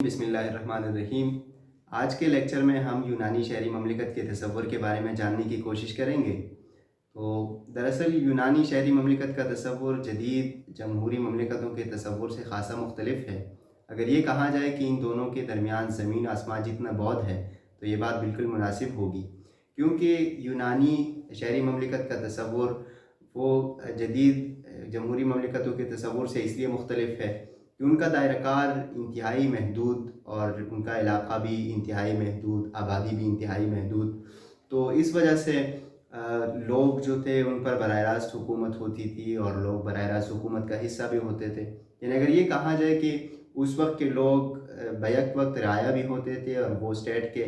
بسم اللہ الرحمن الرحیم۔ آج کے لیکچر میں ہم یونانی شہری مملکت کے تصور کے بارے میں جاننے کی کوشش کریں گے۔ تو دراصل یونانی شہری مملکت کا تصور جدید جمہوری مملکتوں کے تصور سے خاصا مختلف ہے۔ اگر یہ کہا جائے کہ ان دونوں کے درمیان زمین و آسمان جتنا بعد ہے تو یہ بات بالکل مناسب ہوگی، کیونکہ یونانی شہری مملکت کا تصور وہ جدید جمہوری مملکتوں کے تصور سے اس لیے مختلف ہے کہ ان کا دائرہ کار انتہائی محدود اور ان کا علاقہ بھی انتہائی محدود، آبادی بھی انتہائی محدود۔ تو اس وجہ سے لوگ جو تھے ان پر براہ راست حکومت ہوتی تھی اور لوگ براہ راست حکومت کا حصہ بھی ہوتے تھے۔ یعنی اگر یہ کہا جائے کہ اس وقت کے لوگ بیک وقت رعایا بھی ہوتے تھے اور وہ اسٹیٹ کے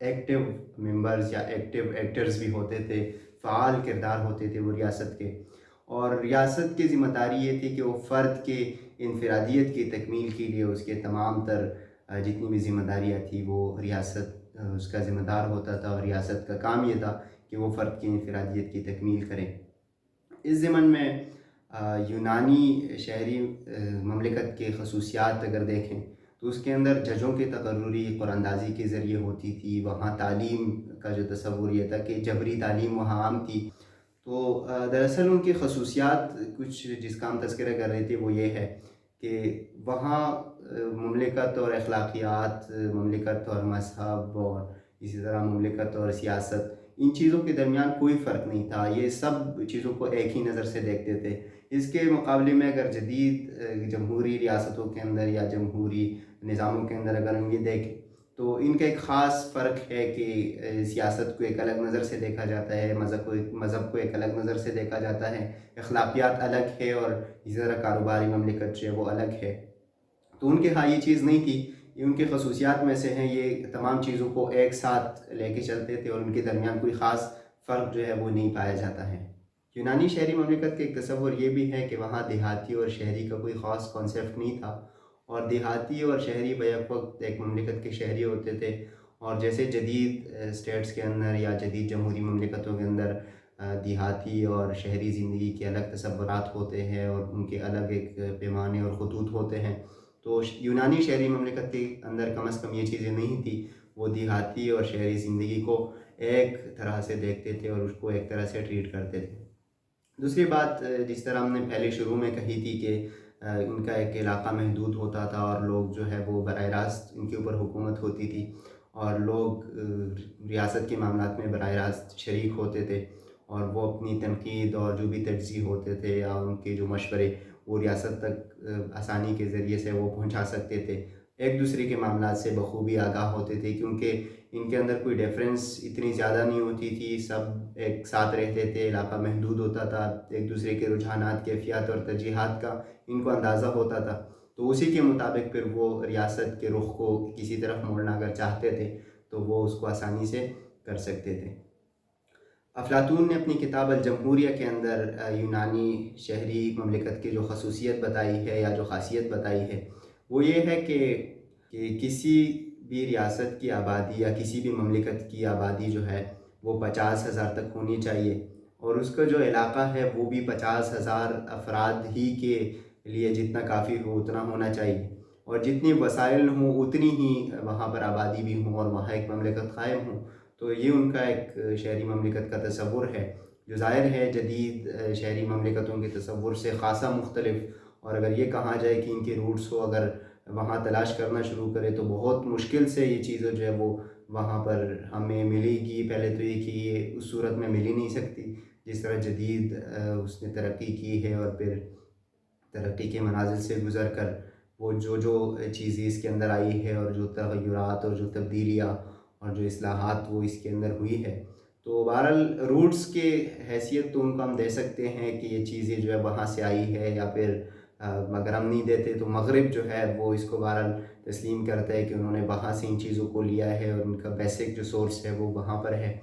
ایکٹیو ممبرز یا ایکٹیو ایکٹرز بھی ہوتے تھے، فعال کردار ہوتے تھے وہ ریاست کے، اور ریاست کی ذمہ داری یہ تھی کہ وہ فرد کے انفرادیت کی تکمیل کے لیے اس کے تمام تر جتنی بھی ذمہ داریاں تھیں وہ ریاست اس کا ذمہ دار ہوتا تھا، اور ریاست کا کام یہ تھا کہ وہ فرد کی انفرادیت کی تکمیل کرے۔ اس ضمن میں یونانی شہری مملکت کے خصوصیات اگر دیکھیں تو اس کے اندر ججوں کی تقرری قرآن اندازی کے ذریعے ہوتی تھی۔ وہاں تعلیم کا جو تصور یہ تھا کہ جبری تعلیم وہاں عام تھی۔ تو دراصل ان کی خصوصیات کچھ جس کا ہم تذکرہ کر رہے تھے وہ یہ ہے کہ وہاں مملکت اور اخلاقیات، مملکت اور مذہب، اور اسی طرح مملکت اور سیاست، ان چیزوں کے درمیان کوئی فرق نہیں تھا۔ یہ سب چیزوں کو ایک ہی نظر سے دیکھتے تھے۔ اس کے مقابلے میں اگر جدید جمہوری ریاستوں کے اندر یا جمہوری نظاموں کے اندر اگر ہم یہ دیکھیں تو ان کا ایک خاص فرق ہے کہ سیاست کو ایک الگ نظر سے دیکھا جاتا ہے، مذہب کو ایک الگ نظر سے دیکھا جاتا ہے، اخلاقیات الگ ہے، اور اسی طرح کاروباری مملکت جو ہے وہ الگ ہے۔ تو ان کے ہاں یہ چیز نہیں تھی۔ یہ ان کے خصوصیات میں سے ہیں، یہ تمام چیزوں کو ایک ساتھ لے کے چلتے تھے اور ان کے درمیان کوئی خاص فرق جو ہے وہ نہیں پایا جاتا ہے۔ یونانی شہری مملکت کے ایک تصور یہ بھی ہے کہ وہاں دیہاتی اور شہری کا کوئی خاص کانسیپٹ نہیں تھا، اور دیہاتی اور شہری بیک وقت ایک مملکت کے شہری ہوتے تھے۔ اور جیسے جدید اسٹیٹس کے اندر یا جدید جمہوری مملکتوں کے اندر دیہاتی اور شہری زندگی کے الگ تصورات ہوتے ہیں اور ان کے الگ ایک پیمانے اور خطوط ہوتے ہیں، تو یونانی شہری مملکت کے اندر کم از کم یہ چیزیں نہیں تھیں۔ وہ دیہاتی اور شہری زندگی کو ایک طرح سے دیکھتے تھے اور اس کو ایک طرح سے ٹریٹ کرتے تھے۔ دوسری بات جس طرح ہم نے پہلے شروع میں کہی تھی کہ ان کا ایک علاقہ محدود ہوتا تھا اور لوگ جو ہے وہ براہ راست ان کے اوپر حکومت ہوتی تھی، اور لوگ ریاست کے معاملات میں براہ راست شریک ہوتے تھے، اور وہ اپنی تنقید اور جو بھی تجزیے ہوتے تھے یا ان کے جو مشورے وہ ریاست تک آسانی کے ذریعے سے وہ پہنچا سکتے تھے، ایک دوسرے کے معاملات سے بخوبی آگاہ ہوتے تھے، کیونکہ ان کے اندر کوئی ڈیفرنس اتنی زیادہ نہیں ہوتی تھی، سب ایک ساتھ رہتے تھے، علاقہ محدود ہوتا تھا، ایک دوسرے کے رجحانات، کیفیات اور ترجیحات کا ان کو اندازہ ہوتا تھا، تو اسی کے مطابق پھر وہ ریاست کے رخ کو کسی طرف موڑنا اگر چاہتے تھے تو وہ اس کو آسانی سے کر سکتے تھے۔ افلاطون نے اپنی کتاب الجمہوریہ کے اندر یونانی شہری مملکت کی جو خصوصیت بتائی ہے یا جو خاصیت بتائی ہے وہ یہ ہے کہ کسی بھی ریاست کی آبادی یا کسی بھی مملکت کی آبادی جو ہے وہ 50,000 تک ہونی چاہیے، اور اس کا جو علاقہ ہے وہ بھی 50,000 افراد ہی کے لیے جتنا کافی ہو اتنا ہونا چاہیے، اور جتنی وسائل ہوں اتنی ہی وہاں پر آبادی بھی ہوں اور وہاں ایک مملکت قائم ہوں۔ تو یہ ان کا ایک شہری مملکت کا تصور ہے، جو ظاہر ہے جدید شہری مملکتوں کے تصور سے خاصا مختلف، اور اگر یہ کہا جائے کہ ان کے روٹس کو اگر وہاں تلاش کرنا شروع کرے تو بہت مشکل سے یہ چیزیں جو ہے وہ وہاں پر ہمیں ملے گی۔ پہلے تو یہ کہ یہ اس صورت میں مل ہی نہیں سکتی جس طرح جدید اس نے ترقی کی ہے، اور پھر ترقی کے منازل سے گزر کر وہ جو چیزیں اس کے اندر آئی ہے اور جو تغیرات اور جو تبدیلیاں اور جو اصلاحات وہ اس کے اندر ہوئی ہے، تو بہرحال روٹس کے حیثیت تو ان کو ہم دے سکتے ہیں کہ یہ چیزیں جو ہے وہاں سے آئی ہے، یا پھر اگر ہم نہیں دیتے تو مغرب جو ہے وہ اس کو بہرحال تسلیم کرتا ہے کہ انہوں نے وہاں سے ان چیزوں کو لیا ہے اور ان کا بیسک جو سورس ہے وہ وہاں پر ہے۔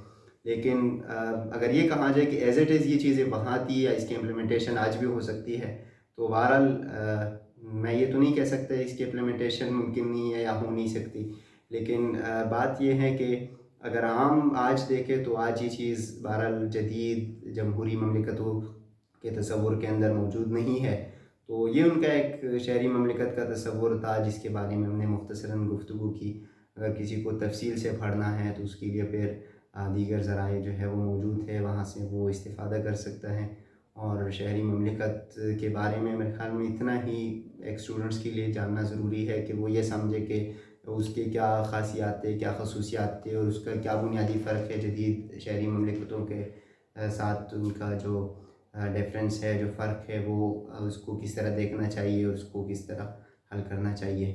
لیکن اگر یہ کہا جائے کہ ایز اٹ از یہ چیزیں وہاں تھی یا اس کی امپلیمنٹیشن آج بھی ہو سکتی ہے، تو بہرحال میں یہ تو نہیں کہہ سکتا اس کی امپلیمنٹیشن ممکن نہیں ہے یا ہو نہیں سکتی، لیکن بات یہ ہے کہ اگر ہم آج دیکھیں تو آج یہ چیز بہرحال جدید جمہوری مملکتوں کے تصور کے اندر موجود نہیں ہے۔ تو یہ ان کا ایک شہری مملکت کا تصور تھا جس کے بارے میں ہم نے مختصراً گفتگو کی۔ اگر کسی کو تفصیل سے پڑھنا ہے تو اس کے لیے پھر دیگر ذرائع جو ہے وہ موجود ہے، وہاں سے وہ استفادہ کر سکتا ہے۔ اور شہری مملکت کے بارے میں میرے خیال میں اتنا ہی ایک اسٹوڈنٹس کے لیے جاننا ضروری ہے کہ وہ یہ سمجھے کہ اس کے کیا خاصیات ہیں، کیا خصوصیات ہیں، اور اس کا کیا بنیادی فرق ہے جدید شہری مملکتوں کے ساتھ۔ ان کا جو ڈفرینس ہے، جو فرق ہے، وہ اس کو کس طرح دیکھنا چاہیے اور اس کو کس طرح حل کرنا چاہیے۔